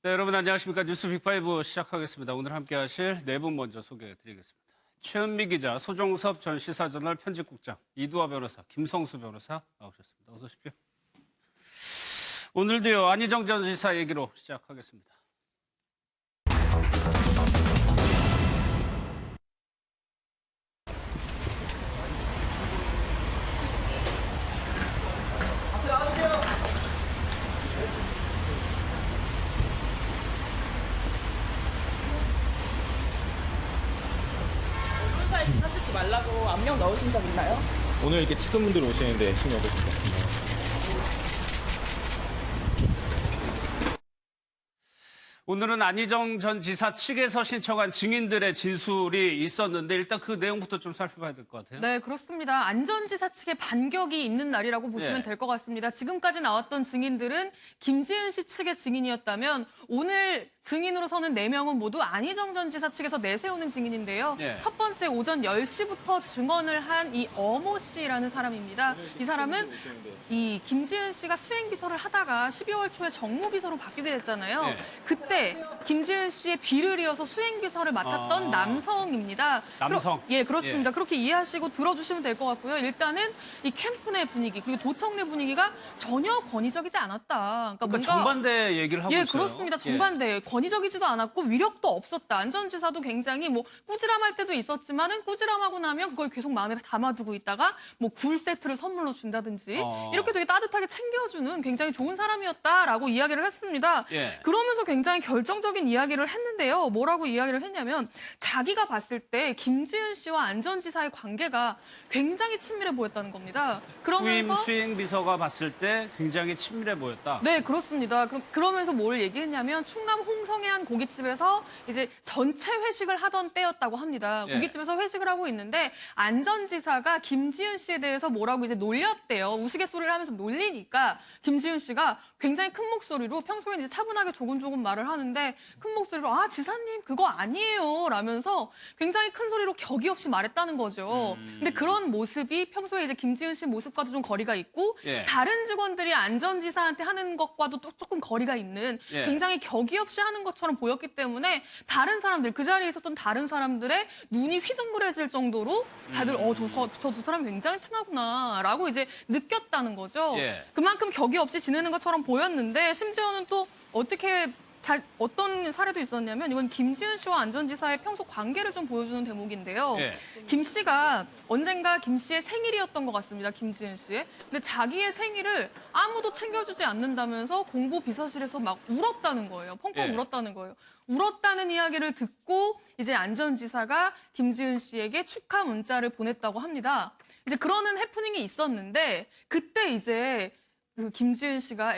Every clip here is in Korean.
네, 여러분 안녕하십니까. 뉴스 빅5 시작하겠습니다. 오늘 함께 하실 네 분 먼저 소개해드리겠습니다. 최은미 기자, 소종섭 전 시사저널 편집국장, 이두화 변호사, 김성수 변호사 나오셨습니다. 어서 오십시오. 오늘도요, 안희정 전 지사 얘기로 시작하겠습니다. 기사 쓰지 말라고 압력 넣으신 적 있나요? 오늘 이렇게 측근분들 오시는데 신경 쓰시죠. 오늘은 안희정 전 지사 측에서 신청한 증인들의 진술이 있었는데 일단 그 내용부터 좀 살펴봐야 될 것 같아요. 네, 그렇습니다. 안 전 지사 측의 반격이 있는 날이라고 보시면 될 것 같습니다. 지금까지 나왔던 증인들은 김지은 씨 측의 증인이었다면 오늘 증인으로 서는 4명은 모두 안희정 전 지사 측에서 내세우는 증인인데요. 첫 번째 오전 10시부터 증언을 한 이 어모 씨라는 사람입니다. 이 사람은 이 김지은 씨가 수행비서를 하다가 12월 초에 정무비서로 바뀌게 됐잖아요. 그때 김지은 씨의 뒤를 이어서 수행비서를 맡았던 남성입니다. 남성? 예, 그렇습니다. 그렇게 이해하시고 들어주시면 될 것 같고요. 일단은 이 캠프 내 분위기 그리고 도청 내 분위기가 전혀 권위적이지 않았다. 그러니까 정반대 얘기를 하고 예, 있어요. 그렇습니다. 정반대. 권위적이지도 않았고 위력도 없었다. 안 전 지사도 굉장히 뭐 꾸지람할 때도 있었지만은 꾸지람하고 나면 그걸 계속 마음에 담아두고 있다가 뭐 굴 세트를 선물로 준다든지 이렇게 되게 따뜻하게 챙겨주는 굉장히 좋은 사람이었다라고 이야기를 했습니다. 그러면서 굉장히 결정적인 이야기를 했는데요. 뭐라고 이야기를 했냐면 자기가 봤을 때 김지은 씨와 안 전 지사의 관계가 굉장히 친밀해 보였다는 겁니다. 그러면서 수행 비서가 봤을 때 굉장히 친밀해 보였다. 네, 그렇습니다. 그러면서 뭘 얘기했냐면 충남 홍성의 한 고깃집에서 이제 전체 회식을 하던 때였다고 합니다. 고깃집에서 회식을 하고 있는데 안 전 지사가 김지은 씨에 대해서 뭐라고 이제 놀렸대요. 우스갯소리를 하면서 놀리니까 김지은 씨가 굉장히 큰 목소리로 평소에 이제 차분하게 조곤조곤 말을 하는데 큰 목소리로 아 지사님 그거 아니에요 라면서 굉장히 큰 소리로 격이 없이 말했다는 거죠. 근데 그런 모습이 평소에 이제 김지은 씨 모습과도 좀 거리가 있고 다른 직원들이 안 전 지사한테 하는 것과도 또 조금 거리가 있는 굉장히 격이 없이 하는 것처럼 보였기 때문에 다른 사람들 그 자리에 있었던 다른 사람들의 눈이 휘둥그레질 정도로 다들 저 두 사람이 굉장히 친하구나라고 이제 느꼈다는 거죠. 그만큼 격이 없이 지내는 것처럼 보였는데 심지어는 또 어떤 사례도 있었냐면 이건 김지은 씨와 안 전 지사의 평소 관계를 좀 보여주는 대목인데요. 김 씨가 언젠가 김 씨의 생일이었던 것 같습니다. 김지은 씨의. 근데 자기의 생일을 아무도 챙겨주지 않는다면서 공보 비서실에서 막 울었다는 거예요. 펑펑 울었다는 거예요. 울었다는 이야기를 듣고 이제 안 전 지사가 김지은 씨에게 축하 문자를 보냈다고 합니다. 이제 그러는 해프닝이 있었는데 그때 이제 그 김지은 씨가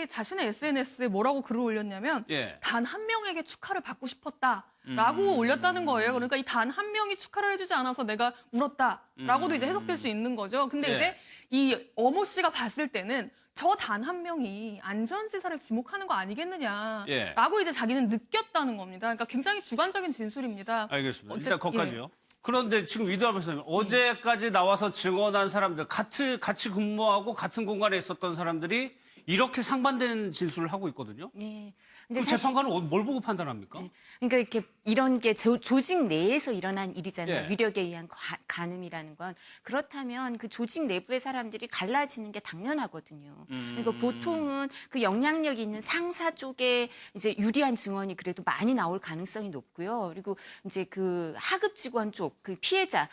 자신의 SNS에 뭐라고 글을 올렸냐면 단 한 명에게 축하를 받고 싶었다라고 올렸다는 거예요. 그러니까 이 단 한 명이 축하를 해주지 않아서 내가 울었다라고도 이제 해석될 수 있는 거죠. 근데 이제 이 어모 씨가 봤을 때는 저 단 한 명이 안 전 지사를 지목하는 거 아니겠느냐라고 이제 자기는 느꼈다는 겁니다. 그러니까 굉장히 주관적인 진술입니다. 알겠습니다. 일단 거기까지요. 그런데 지금 이두화 변호사님 어제까지 나와서 증언한 사람들 같이 근무하고 같은 공간에 있었던 사람들이 이렇게 상반된 진술을 하고 있거든요. 네. 근데 사실 재판관은 뭘 보고 판단합니까? 네. 그러니까 이렇게 이런 게 조직 내에서 일어난 일이잖아요. 위력에 의한 간음이라는 건. 그렇다면 그 조직 내부의 사람들이 갈라지는 게 당연하거든요. 그러니까 보통은 그 영향력 있는 상사 쪽에 이제 유리한 증언이 그래도 많이 나올 가능성이 높고요. 그리고 이제 그 하급 직원 쪽, 그 피해자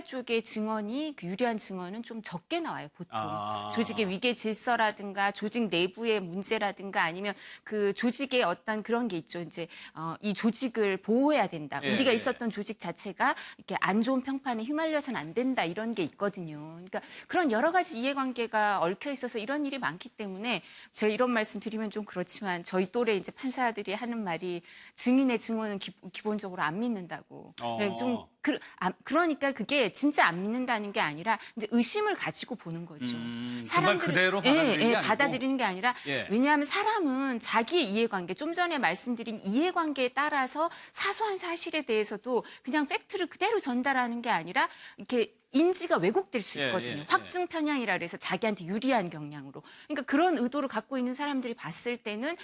쪽의 증언이 그 유리한 증언은 좀 적게 나와요. 보통. 조직의 위계 질서라든가 조직 내부의 문제라든가 아니면 그 조직의 어떤 그런 게 있죠. 이제 이 조직을 보호해야 된다. 우리가 있었던 조직 자체가 이렇게 안 좋은 평판에 휘말려서는 안 된다. 이런 게 있거든요. 그러니까 그런 여러 가지 이해관계가 얽혀 있어서 이런 일이 많기 때문에 제가 이런 말씀 드리면 좀 그렇지만 저희 또래 이제 판사들이 하는 말이 증인의 증언은 기본적으로 안 믿는다고. 네, 좀 그러니까 그게 진짜 안 믿는다는 게 아니라 이제 의심을 가지고 보는 거죠. 사람들 그대로 받아들이는 게 아니라 왜냐하면 사람은 자기의 이해관계, 좀 전에 말씀드린 이해관계에 따라서 사소한 사실에 대해서도 그냥 팩트를 그대로 전달하는 게 아니라 이렇게 인지가 왜곡될 수 예, 있거든요. 예, 예. 확증 편향이라 그래서 자기한테 유리한 경향으로. 그러니까 그런 의도를 갖고 있는 사람들이 봤을 때는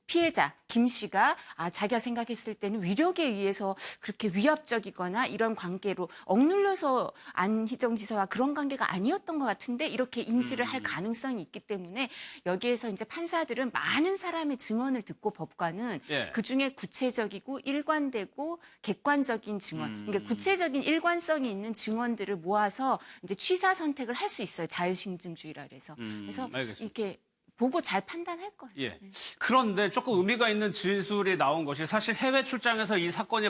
피해자 김 씨가 자기가 생각했을 때는 위력에 의해서 그렇게 위압적이거나 이런 관계로 억눌려서 안희정 지사와 그런 관계가 아니었던 것 같은데 이렇게 인지를 할 가능성이 있기 때문에 여기에서 이제 판사들은 많은 사람의 증언을 듣고 법관은 예. 그중에 구체적이고 일관되고 객관적인 증언, 그러니까 구체적인 일관성이 있는 증언들을 모아서 이제 취사 선택을 할 수 있어요. 자유심증주의라 그래서. 그래서 알겠습니다. 이렇게 보고 잘 판단할 거예요. 예. 그런데 조금 의미가 있는 진술이 나온 것이 사실 해외 출장에서 이 사건이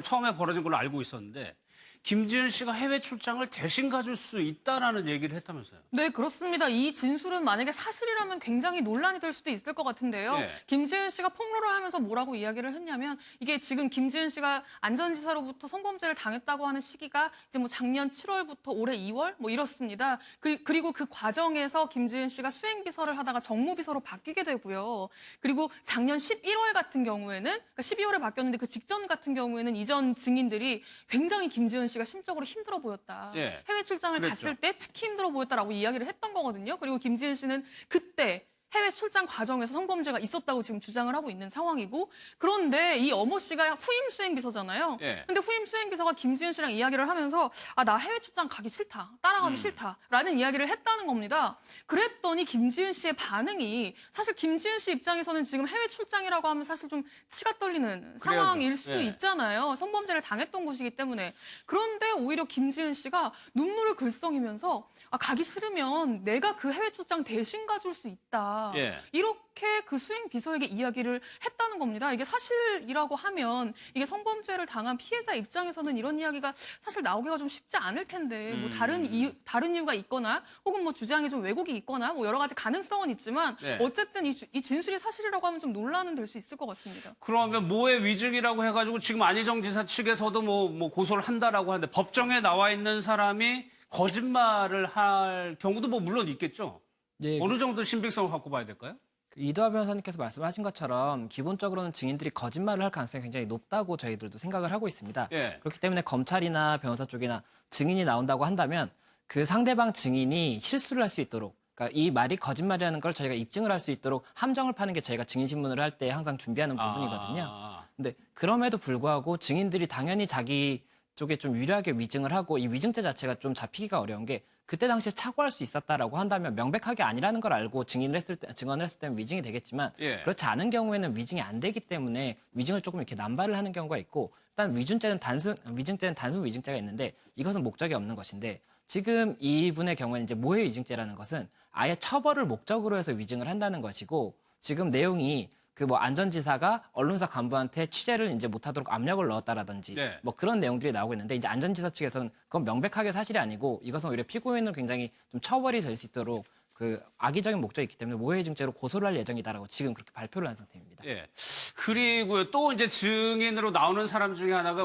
처음에 벌어진 걸로 알고 있었는데 김지은 씨가 해외 출장을 대신 가줄 수 있다라는 얘기를 했다면서요. 네, 그렇습니다. 이 진술은 만약에 사실이라면 굉장히 논란이 될 수도 있을 것 같은데요. 예. 김지은 씨가 폭로를 하면서 뭐라고 이야기를 했냐면 이게 지금 김지은 씨가 안전지사로부터 성범죄를 당했다고 하는 시기가 이제 뭐 작년 7월부터 올해 2월 뭐 이렇습니다. 그리고 그 과정에서 김지은 씨가 수행비서를 하다가 정무비서로 바뀌게 되고요. 그리고 작년 11월 같은 경우에는 그러니까 12월에 바뀌었는데 그 직전 같은 경우에는 이전 증인들이 굉장히 김지은 씨가 심적으로 힘들어 보였다. 예. 해외 출장을 그랬죠. 갔을 때 특히 힘들어 보였다라고 이야기를 했던 거거든요. 그리고 김지은 씨는 그때 해외 출장 과정에서 성범죄가 있었다고 지금 주장을 하고 있는 상황이고 그런데 이 어모 씨가 후임 수행비서잖아요. 예. 근데 후임 수행비서가 김지은 씨랑 이야기를 하면서 나 해외 출장 가기 싫다. 따라가기 싫다라는 이야기를 했다는 겁니다. 그랬더니 김지은 씨의 반응이 사실 김지은 씨 입장에서는 지금 해외 출장이라고 하면 사실 좀 치가 떨리는 그래야죠. 상황일 수 예. 있잖아요. 성범죄를 당했던 곳이기 때문에. 그런데 오히려 김지은 씨가 눈물을 글썽이면서 가기 싫으면 내가 그 해외 출장 대신 가줄 수 있다. 예. 이렇게 그 수행 비서에게 이야기를 했다는 겁니다. 이게 사실이라고 하면 이게 성범죄를 당한 피해자 입장에서는 이런 이야기가 사실 나오기가 좀 쉽지 않을 텐데 뭐 다른 이유가 있거나 혹은 뭐 주장에 좀 왜곡이 있거나 뭐 여러 가지 가능성은 있지만 네. 어쨌든 이 진술이 사실이라고 하면 좀 논란은 될 수 있을 것 같습니다. 그러면 모해 위증이라고 해가지고 지금 안희정 지사 측에서도 뭐 고소를 한다라고 하는데 법정에 나와 있는 사람이 거짓말을 할 경우도 뭐 물론 있겠죠. 예, 어느 정도 신빙성을 갖고 봐야 될까요? 이두하 변호사님께서 말씀하신 것처럼 기본적으로는 증인들이 거짓말을 할 가능성이 굉장히 높다고 저희들도 생각을 하고 있습니다. 예. 그렇기 때문에 검찰이나 변호사 쪽이나 증인이 나온다고 한다면 그 상대방 증인이 실수를 할 수 있도록 그러니까 이 말이 거짓말이라는 걸 저희가 입증을 할 수 있도록 함정을 파는 게 저희가 증인신문을 할 때 항상 준비하는 부분이거든요. 근데 그럼에도 불구하고 증인들이 당연히 자기 쪽에 좀 유리하게 위증을 하고 이 위증죄 자체가 좀 잡히기가 어려운 게 그때 당시에 착오할 수 있었다라고 한다면 명백하게 아니라는 걸 알고 증언을 했을 때는 위증이 되겠지만 예. 그렇지 않은 경우에는 위증이 안 되기 때문에 위증을 조금 이렇게 남발을 하는 경우가 있고 일단 위증죄는 단순 위증죄가 있는데 이것은 목적이 없는 것인데 지금 이분의 경우에는 이제 모해 위증죄라는 것은 아예 처벌을 목적으로 해서 위증을 한다는 것이고 지금 내용이 그 뭐 안전지사가 언론사 간부한테 취재를 이제 못하도록 압력을 넣었다라든지 네. 뭐 그런 내용들이 나오고 있는데 이제 안전지사 측에서는 그건 명백하게 사실이 아니고 이것은 오히려 피고인으로 굉장히 좀 처벌이 될 수 있도록 그 악의적인 목적이 있기 때문에 모해위증죄로 고소를 할 예정이다라고 지금 그렇게 발표를 한 상태입니다. 예. 그리고 또 이제 증인으로 나오는 사람 중에 하나가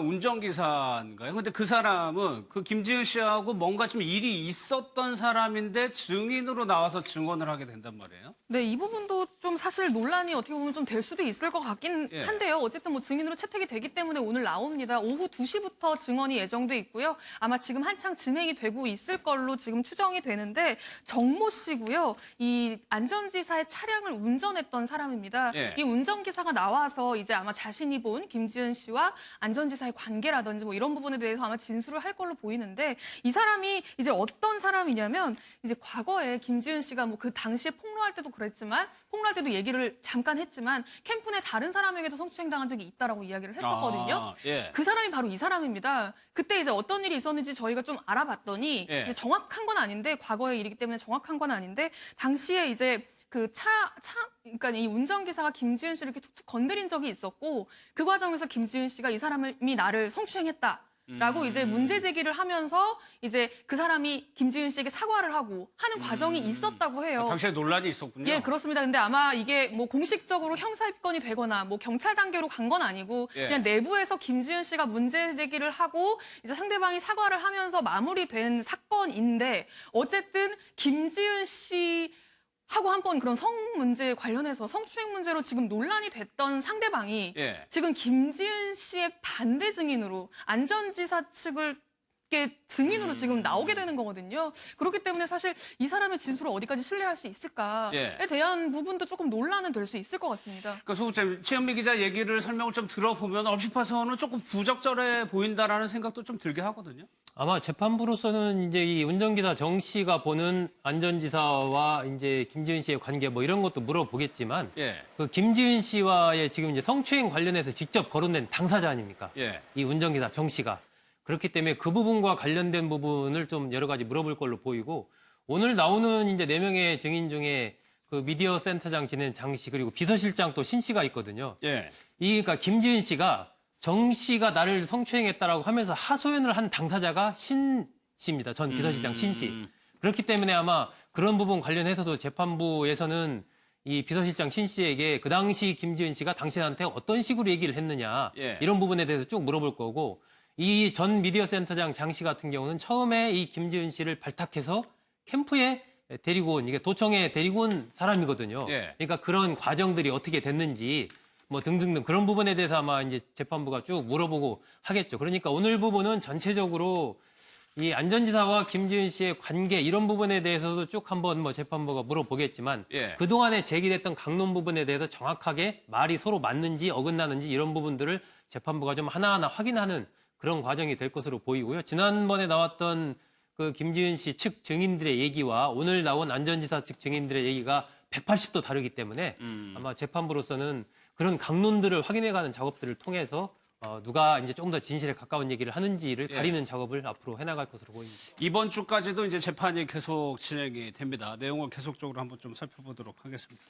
운전기사인가요? 근데 그 사람은 그 김지은 씨하고 뭔가 좀 일이 있었던 사람인데 증인으로 나와서 증언을 하게 된단 말이에요. 네, 이 부분도 좀 사실 논란이 어떻게 보면 좀 될 수도 있을 것 같긴 예. 한데요. 어쨌든 뭐 증인으로 채택이 되기 때문에 오늘 나옵니다. 오후 2시부터 증언이 예정돼 있고요. 아마 지금 한창 진행이 되고 있을 걸로 지금 추정이 되는데 정모 씨고요. 이 안전지사의 차량을 운전했던 사람입니다. 예. 이 운전기사가 나와서 이제 아마 자신이 본 김지은 씨와 안전지사의 관계라든지 뭐 이런 부분에 대해서 아마 진술을 할 걸로 보이는데 이 사람이 이제 어떤 사람이냐면 이제 과거에 김지은 씨가 뭐 그 당시에 폭로할 때도 그랬지만 폭로할 때도 얘기를 잠깐 했지만 캠프 내 다른 사람에게도 성추행당한 적이 있다라고 이야기를 했었거든요. 예. 그 사람이 바로 이 사람입니다. 그때 이제 어떤 일이 있었는지 저희가 좀 알아봤더니 예. 이제 정확한 건 아닌데 과거의 일이기 때문에 정확한 건 아닌데 당시에 이제 그 그러니까 이 운전기사가 김지은 씨를 이렇게 툭툭 건드린 적이 있었고 그 과정에서 김지은 씨가 이 사람이 나를 성추행했다. 라고 이제 문제 제기를 하면서 이제 그 사람이 김지은 씨에게 사과를 하고 하는 과정이 있었다고 해요. 당시에 논란이 있었군요. 예, 그렇습니다. 근데 아마 이게 뭐 공식적으로 형사 입건이 되거나 뭐 경찰 단계로 간 건 아니고 예. 그냥 내부에서 김지은 씨가 문제 제기를 하고 이제 상대방이 사과를 하면서 마무리된 사건인데 어쨌든 김지은 씨 하고 한 번 그런 성 문제 관련해서 성추행 문제로 지금 논란이 됐던 상대방이 예. 지금 김지은 씨의 반대 증인으로 안전지사 측을 게 증인으로 지금 나오게 되는 거거든요. 그렇기 때문에 사실 이 사람의 진술을 어디까지 신뢰할 수 있을까에 예. 대한 부분도 조금 논란은 될 수 있을 것 같습니다. 그러니까 소극장 최현미 기자 얘기를 설명을 좀 들어보면 얼핏 봐서는 조금 부적절해 보인다라는 생각도 좀 들게 하거든요. 아마 재판부로서는 이제 이 운전기사 정 씨가 보는 안전지사와 이제 김지은 씨의 관계 뭐 이런 것도 물어보겠지만 예. 그 김지은 씨와의 지금 이제 성추행 관련해서 직접 거론된 당사자 아닙니까? 예. 이 운전기사 정 씨가. 그렇기 때문에 그 부분과 관련된 부분을 좀 여러 가지 물어볼 걸로 보이고 오늘 나오는 이제 4명의 증인 중에 그 미디어 센터장 지낸 장 씨 그리고 비서실장 또 신 씨가 있거든요. 예. 그러니까 김지은 씨가 정 씨가 나를 성추행했다라고 하면서 하소연을 한 당사자가 신 씨입니다. 전 비서실장 신 씨. 그렇기 때문에 아마 그런 부분 관련해서도 재판부에서는 이 비서실장 신 씨에게 그 당시 김지은 씨가 당신한테 어떤 식으로 얘기를 했느냐 예. 이런 부분에 대해서 쭉 물어볼 거고 이 전 미디어 센터장 장 씨 같은 경우는 처음에 이 김지은 씨를 발탁해서 캠프에 데리고 온 이게 도청에 데리고 온 사람이거든요. 예. 그러니까 그런 과정들이 어떻게 됐는지 뭐 등등등 그런 부분에 대해서 아마 이제 재판부가 쭉 물어보고 하겠죠. 그러니까 오늘 부분은 전체적으로 이 안전지사와 김지은 씨의 관계 이런 부분에 대해서도 쭉 한번 뭐 재판부가 물어보겠지만 예. 그동안에 제기됐던 강론 부분에 대해서 정확하게 말이 서로 맞는지 어긋나는지 이런 부분들을 재판부가 좀 하나하나 확인하는 그런 과정이 될 것으로 보이고요. 지난번에 나왔던 그 김지은 씨 측 증인들의 얘기와 오늘 나온 안전지사 측 증인들의 얘기가 180도 다르기 때문에 아마 재판부로서는 그런 강론들을 확인해가는 작업들을 통해서 누가 이제 조금 더 진실에 가까운 얘기를 하는지를 예. 가리는 작업을 앞으로 해나갈 것으로 보입니다. 이번 주까지도 이제 재판이 계속 진행이 됩니다. 내용을 계속적으로 한번 좀 살펴보도록 하겠습니다.